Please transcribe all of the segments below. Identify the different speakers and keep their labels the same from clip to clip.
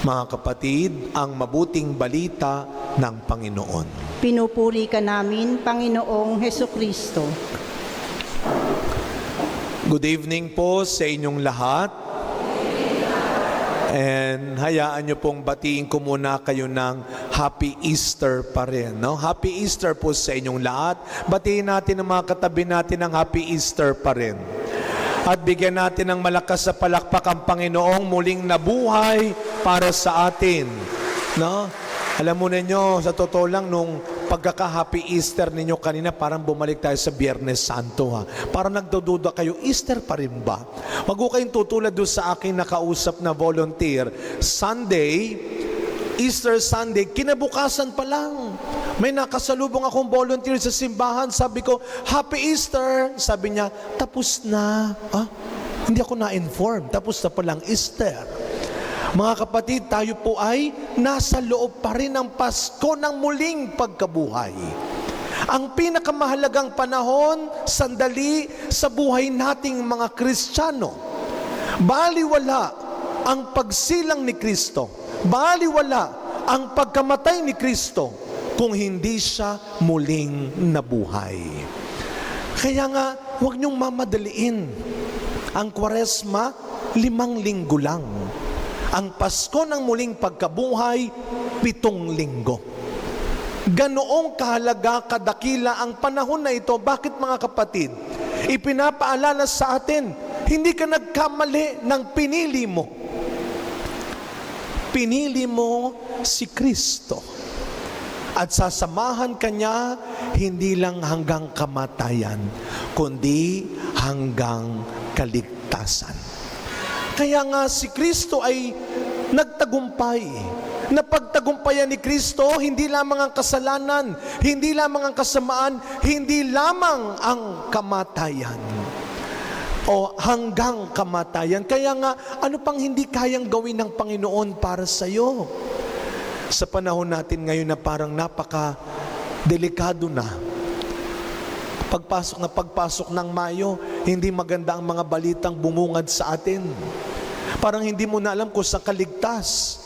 Speaker 1: Mga kapatid, ang mabuting balita ng Panginoon.
Speaker 2: Pinupuri ka namin, Panginoong Hesukristo.
Speaker 1: Good evening po sa inyong lahat. And hayaan nyo pong batiin ko muna kayo ng Happy Easter pa rin. No? Happy Easter po sa inyong lahat. Batiin natin ang mga katabi natin ng Happy Easter pa rin. At bigyan natin ng malakas sa palakpak ang Panginoong muling nabuhay para sa atin. No? Alam mo ninyo, sa totoo lang, nung pagkaka-Happy Easter ninyo kanina, parang bumalik tayo sa Biyernes Santo. Parang nagdududa kayo, Easter pa rin ba? Wag ko kayong tutulad doon sa aking nakausap na volunteer. Sunday, Easter Sunday, kinabukasan pa lang. May nakasalubong akong volunteer sa simbahan. Sabi ko, Happy Easter! Sabi niya, tapos na. Hindi ako na-inform. Tapos na palang Easter. Mga kapatid, tayo po ay nasa loob pa rin ng Pasko ng muling pagkabuhay. Ang pinakamahalagang panahon, sandali sa buhay nating mga Kristiyano. Baliwala ang pagsilang ni Kristo. Baliwala ang pagkamatay ni Kristo kung hindi siya muling nabuhay. Kaya nga, huwag niyong mamadaliin. Ang Kwaresma, 5 linggo lang. Ang Pasko ng muling pagkabuhay, 7 linggo. Ganoong kahalaga, kadakila ang panahon na ito. Bakit mga kapatid? Ipinapaalala sa atin, hindi ka nagkamali ng pinili mo. Pinili mo si Kristo. At sasamahan ka niya, hindi lang hanggang kamatayan, kundi hanggang kaligtasan. Kaya nga si Kristo ay nagtagumpay. Napagtagumpayan ni Kristo, hindi lamang ang kasalanan, hindi lamang ang kasamaan, hindi lamang ang kamatayan. O hanggang kamatayan. Kaya nga, ano pang hindi kayang gawin ng Panginoon para sa iyo? Sa panahon natin ngayon na parang napaka-delikado na. Pagpasok ng Mayo, hindi maganda ang mga balitang bumungad sa atin. Parang hindi mo na alam kung saan ka ligtas.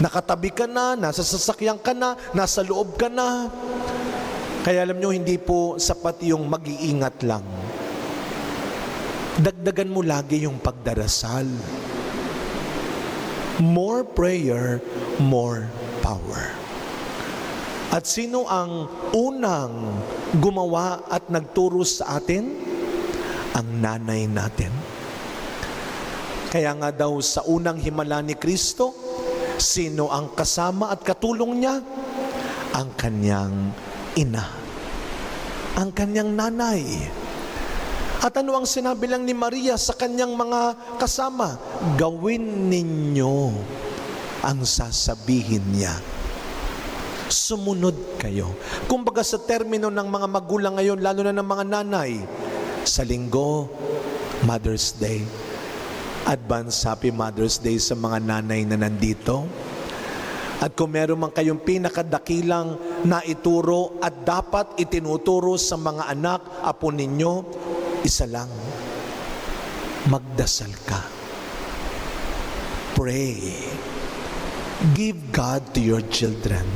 Speaker 1: Nakatabi ka na, nasa sasakyan ka na, nasa loob ka na. Kaya alam nyo, hindi po sapat yung mag-iingat lang. Dagdagan mo lagi yung pagdarasal. More prayer, more power. At sino ang unang gumawa at nagturo sa atin? Ang nanay natin. Kaya nga daw sa unang himala ni Kristo, sino ang kasama at katulong niya? Ang kanyang ina. Ang kanyang nanay. At ano ang sinabi lang ni Maria sa kanyang mga kasama? Gawin ninyo ang sasabihin niya. Sumunod kayo. Kumbaga sa termino ng mga magulang ngayon, lalo na ng mga nanay, sa linggo, Mother's Day. Advance Happy Mother's Day sa mga nanay na nandito. At kung meron man kayong pinakadakilang naituro at dapat itinuturo sa mga anak, apo ninyo, isa lang. Magdasal ka. Pray. Give God to your children.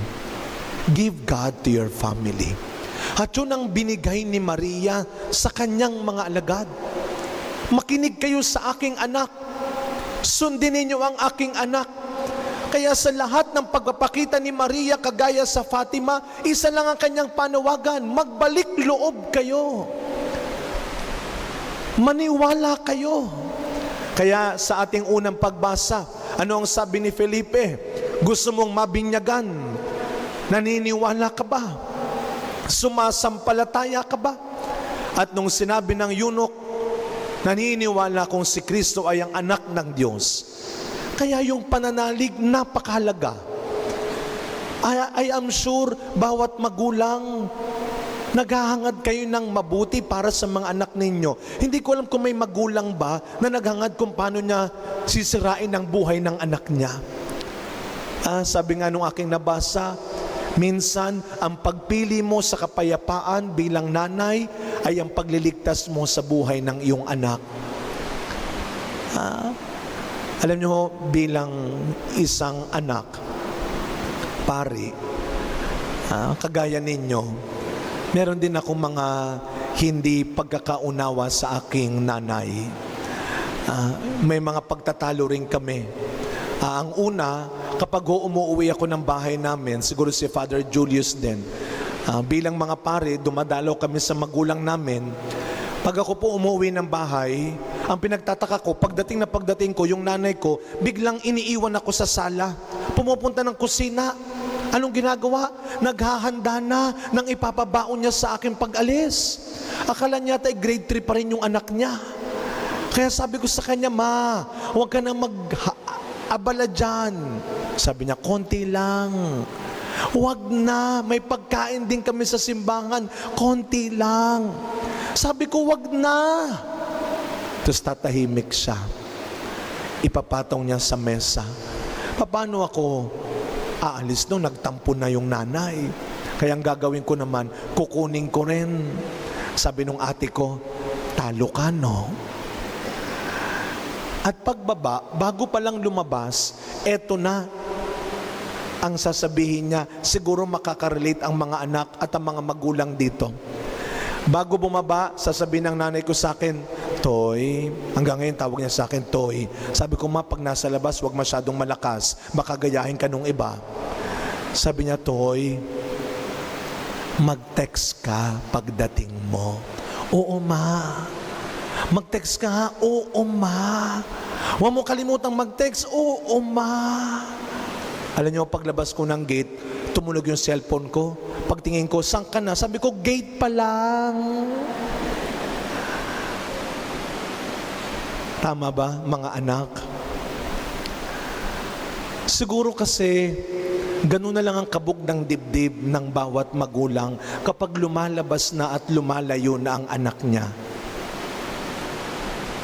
Speaker 1: Give God to your family. At yun ang binigay ni Maria sa kanyang mga alagad. Makinig kayo sa aking anak. Sundin ninyo ang aking anak. Kaya sa lahat ng pagpapakita ni Maria kagaya sa Fatima, isa lang ang kanyang panawagan, magbalik loob kayo. Maniwala kayo. Kaya sa ating unang pagbasa, ano ang sabi ni Felipe? Gusto mong mabinyagan? Naniniwala ka ba? Sumasampalataya ka ba? At nung sinabi ng eunuch, naniniwala kung si Kristo ay ang anak ng Diyos. Kaya yung pananalig napakahalaga. I am sure bawat magulang naghahangad kayo ng mabuti para sa mga anak ninyo. Hindi ko alam kung may magulang ba na naghangad kung paano niya sisirain ang buhay ng anak niya. Sabi nga nung aking nabasa, minsan ang pagpili mo sa kapayapaan bilang nanay ay ang pagliligtas mo sa buhay ng iyong anak. Alam niyo ho, bilang isang anak, pari, kagaya ninyo, meron din akong mga hindi pagkakaunawa sa aking nanay. May mga pagtatalo rin kami. Ang una, kapag umuwi ako ng bahay namin, siguro si Father Julius din, bilang mga pare, dumadalaw kami sa magulang namin. Pag ako po umuwi ng bahay, ang pinagtataka ko, pagdating ko, yung nanay ko, biglang iniiwan ako sa sala. Pumupunta ng kusina. Anong ginagawa? Naghahanda na ng ipapabaon niya sa akin pag-alis. Akala niya tayo grade 3 pa rin yung anak niya. Kaya sabi ko sa kanya, Ma, huwag ka na mag-abala dyan. Sabi niya, konti lang. Huwag na, may pagkain din kami sa simbahan, konti lang. Sabi ko, wag na. Tapos tatahimik siya. Ipapatong niya sa mesa. Paano ako aalis nung nagtampo na yung nanay? Kaya ang gagawin ko naman, kukunin ko rin. Sabi nung ate ko, talo ka, no? At pagbaba, bago pa lang lumabas, eto na ang sasabihin niya. Siguro makakarelate ang mga anak at ang mga magulang dito. Bago bumaba, sasabihin ng nanay ko sa akin, Toy, hanggang ngayon tawag niya sa akin, Toy. Sabi ko, Ma, pag nasa labas, huwag masyadong malakas, baka gayahin ka nung iba. Sabi niya, Toy, mag-text ka pagdating mo. Oo, Ma. Mag-text ka ha? Oo, Ma. Huwag mo kalimutang mag-text. Oo, Ma. Alam niyo, paglabas ko ng gate, tumunog yung cellphone ko. Pagtingin ko, saan ka na? Sabi ko, gate pa lang. Tama ba, mga anak? Siguro kasi, ganun na lang ang kabog ng dibdib ng bawat magulang kapag lumalabas na at lumalayo na ang anak niya.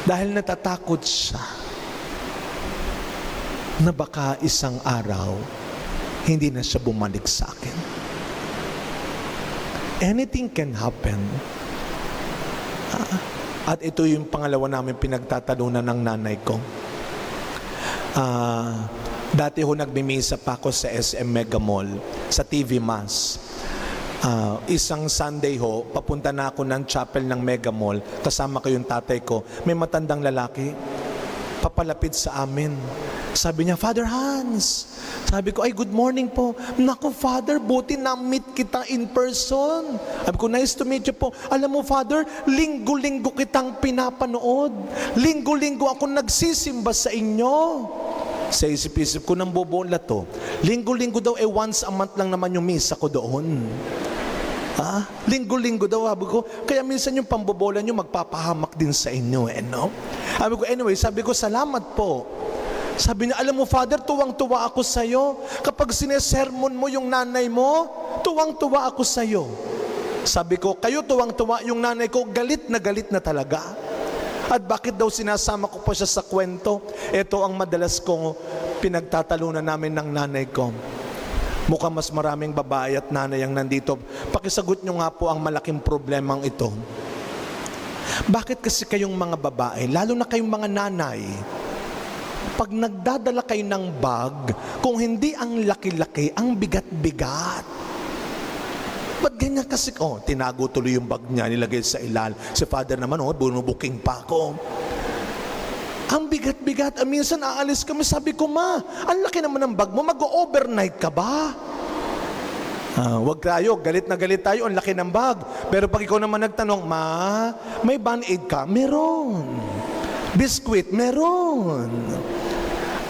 Speaker 1: Dahil natatakot siya na baka isang araw, hindi na siya bumalik sa akin. Anything can happen. At ito yung pangalawa namin pinagtatalunan ng nanay ko. Dati ho nagmimisa pa ako sa SM Mega Mall, sa TV Mass. Isang Sunday ho, papunta na ako ng chapel ng Mega Mall, kasama ko yung tatay ko. May matandang lalaki, papalapit sa amin. Sabi niya, Father Hans. Sabi ko, ay good morning po. Naku Father, buti na-meet kita in person. Sabi ko, nice to meet you po. Alam mo Father, linggo-linggo kitang pinapanood. Linggo-linggo ako nagsisimba sa inyo. Sa isip-isip ko, nang bobola to. Linggo-linggo daw, once a month lang naman yung misa ko doon. Linggo-linggo daw, sabi ko. Kaya minsan yung pambobola nyo, magpapahamak din sa inyo, no? Sabi ko, anyway, sabi ko, salamat po. Sabi niya, alam mo Father, tuwang-tuwa ako sa'yo. Kapag sinesermon mo yung nanay mo, tuwang-tuwa ako sa'yo. Sabi ko, kayo tuwang-tuwa, yung nanay ko, galit na talaga. At bakit daw sinasama ko pa siya sa kwento? Ito ang madalas kong pinagtatalunan namin ng nanay ko. Mukhang mas maraming babae at nanay ang nandito. Pakisagot nyo nga po ang malaking problemang ito. Bakit kasi kayong mga babae, lalo na kayong mga nanay, pag nagdadala kayo ng bag, kung hindi ang laki-laki, ang bigat-bigat. Ba't ganyan kasi? Tinago tuloy yung bag niya, nilagay sa ilal. Si Father naman, bunubuking pa ako. Ang bigat-bigat. Minsan aalis kami, sabi ko, Ma, ang laki naman ng bag mo, mag-overnight ka ba? Wag tayo, galit na galit tayo, ang laki ng bag. Pero pag ikaw naman nagtanong, Ma, may Band-Aid ka? Meron. Biscuit? Meron.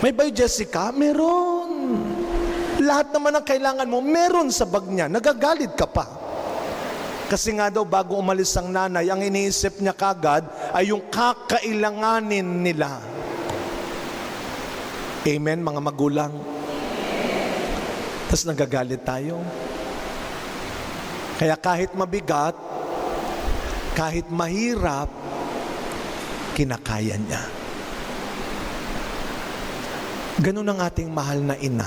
Speaker 1: May Bay Jessica? Meron. Lahat naman ang kailangan mo, meron sa bag niya. Nagagalit ka pa. Kasi nga daw, bago umalis ang nanay, ang iniisip niya kagad ay yung kakailanganin nila. Amen, mga magulang? Tapos nagagalit tayo. Kaya kahit mabigat, kahit mahirap, kinakaya niya. Ganun ang ating mahal na ina.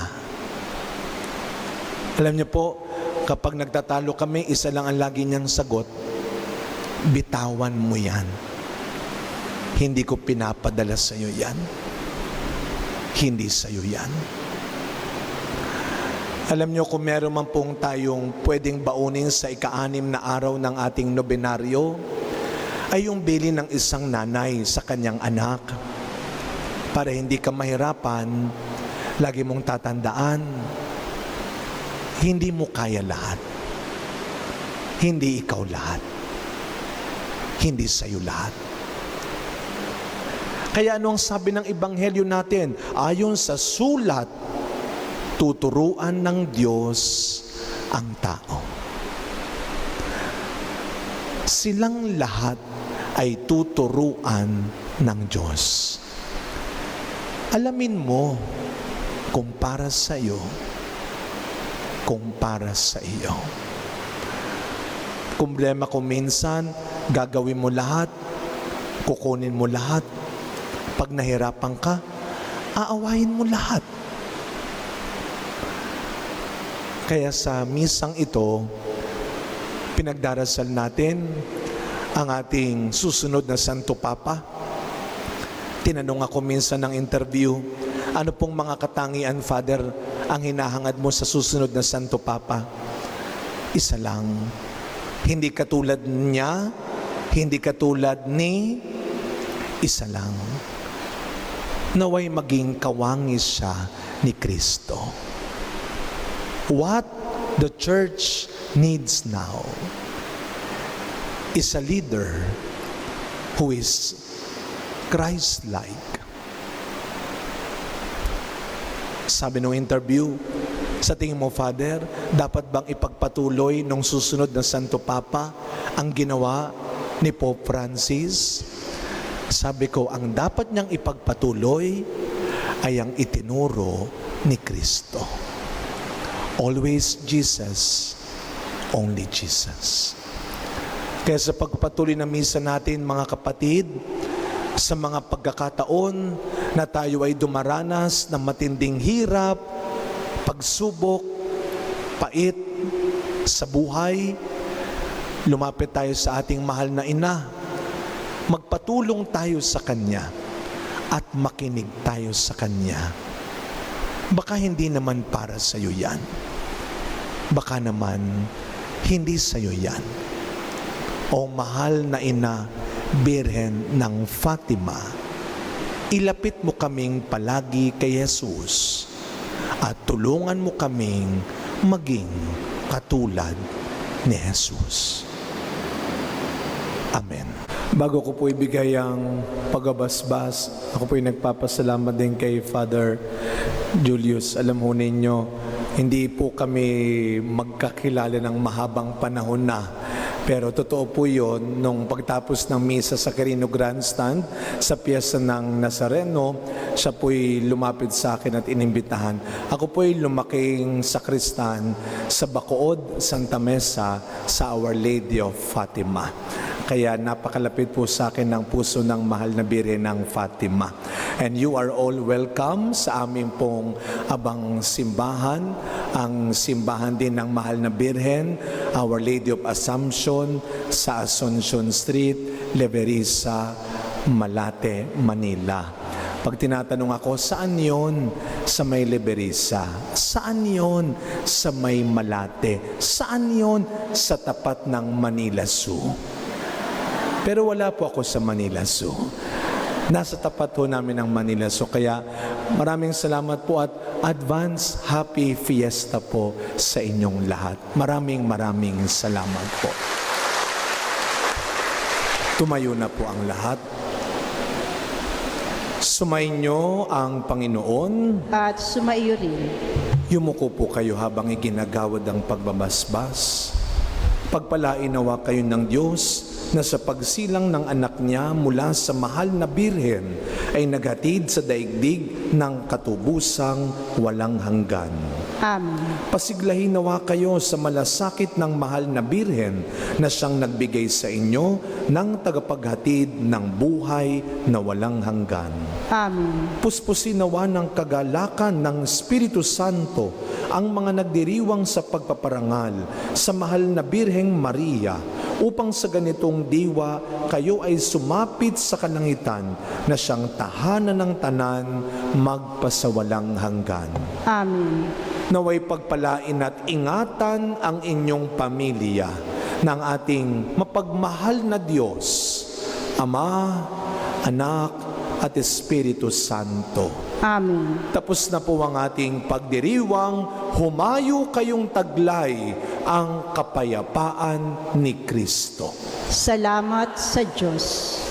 Speaker 1: Alam niyo po, kapag nagtatalo kami, isa lang ang lagi niyang sagot, bitawan mo yan. Hindi ko pinapadala sa iyo yan. hindi sa iyo yan. Alam nyo, kung meron man pong tayong pwedeng baunin sa ika-6 na araw ng ating nobenaryo, ay yung bilin ng isang nanay sa kanyang anak. Para hindi ka mahirapan, lagi mong tatandaan, hindi mo kaya lahat. Hindi ikaw lahat. Hindi sa'yo lahat. Kaya ano ang sabi ng Ebanghelyo natin? Ayon sa sulat, tuturuan ng Diyos ang tao. Silang lahat ay tuturuan ng Diyos. Alamin mo kung para sa iyo, kung para sa iyo. Problema ko minsan, gagawin mo lahat, kukunin mo lahat. Pag nahirapan ka, aawayin mo lahat. Kaya sa misang ito, pinagdarasal natin ang ating susunod na Santo Papa. Tinanong ako minsan ng interview, ano pong mga katangian, Father, ang hinahangad mo sa susunod na Santo Papa? Isa lang. Hindi katulad niya, hindi katulad ni, isa lang. Naway maging kawangis siya ni Kristo. What the church needs now is a leader who is Christ-like. Sabi nung interview, sa tingin mo, Father, dapat bang ipagpatuloy nung susunod na Santo Papa ang ginawa ni Pope Francis? Sabi ko, ang dapat niyang ipagpatuloy ay ang itinuro ni Kristo. Always Jesus, only Jesus. Kaya sa pagpatuloy na misa natin, mga kapatid, sa mga pagkakataon na tayo ay dumaranas ng matinding hirap, pagsubok, pait sa buhay, lumapit tayo sa ating mahal na ina. Magpatulong tayo sa Kanya at makinig tayo sa Kanya. Baka hindi naman para sa iyo yan. Baka naman hindi sa iyo yan. O mahal na ina, Birhen ng Fatima, ilapit mo kaming palagi kay Jesus at tulungan mo kaming maging katulad ni Jesus. Amen. Bago ko po ibigay ang pagbabasbas, ako po nagpapasalamat din kay Father Julius. Alam ho ninyo, hindi po kami magkakilala ng mahabang panahon na. Pero totoo po yun, nung pagtapos ng misa sa Quirino Grandstand, sa piyesta ng Nazareno, siya po'y lumapit sa akin at inimbitahan. Ako po'y lumaking sakristan sa Bacood, Santa Mesa, sa Our Lady of Fatima. Kaya napakalapit po sa akin ng puso ng mahal na Birhen ng Fatima. And you are all welcome sa aming pong abang simbahan, ang simbahan din ng mahal na Birhen, Our Lady of Assumption, sa Asuncion Street, Leverisa, Malate, Manila. Pag tinatanong ako, saan yon? Sa may Leverisa. Saan yon? Sa may Malate. Saan yon? Sa tapat ng Manila Zoo. Pero wala po ako sa Manila Zoo. Nasa tapat po namin ng Manila Zoo. Kaya maraming salamat po at advance happy fiesta po sa inyong lahat. Maraming salamat po. Tumayo na po ang lahat. Sumainyo ang Panginoon.
Speaker 2: At sumaiyo rin.
Speaker 1: Yumuko po kayo habang iginagawad ang pagbabasbas. Pagpalain nawa kayo ng Diyos na sa pagsilang ng anak niya mula sa mahal na Birhen ay naghatid sa daigdig ng katubusang walang hanggan.
Speaker 2: Amen.
Speaker 1: Pasiglahin nawa kayo sa malasakit ng mahal na Birhen na siyang nagbigay sa inyo ng tagapaghatid ng buhay na walang hanggan.
Speaker 2: Amen.
Speaker 1: Puspusin nawa ng kagalakan ng Espiritu Santo ang mga nagdiriwang sa pagpaparangal sa mahal na Birheng Maria upang sa ganitong diwa kayo ay sumapit sa kalangitan na siyang tahanan ng tanan magpasawalang hanggan.
Speaker 2: Amen.
Speaker 1: Naway pagpalain at ingatan ang inyong pamilya ng ating mapagmahal na Diyos, Ama, Anak, at Espiritu Santo.
Speaker 2: Amen.
Speaker 1: Tapos na po ang ating pagdiriwang, humayo kayong taglay ang kapayapaan ni Kristo.
Speaker 2: Salamat sa Diyos.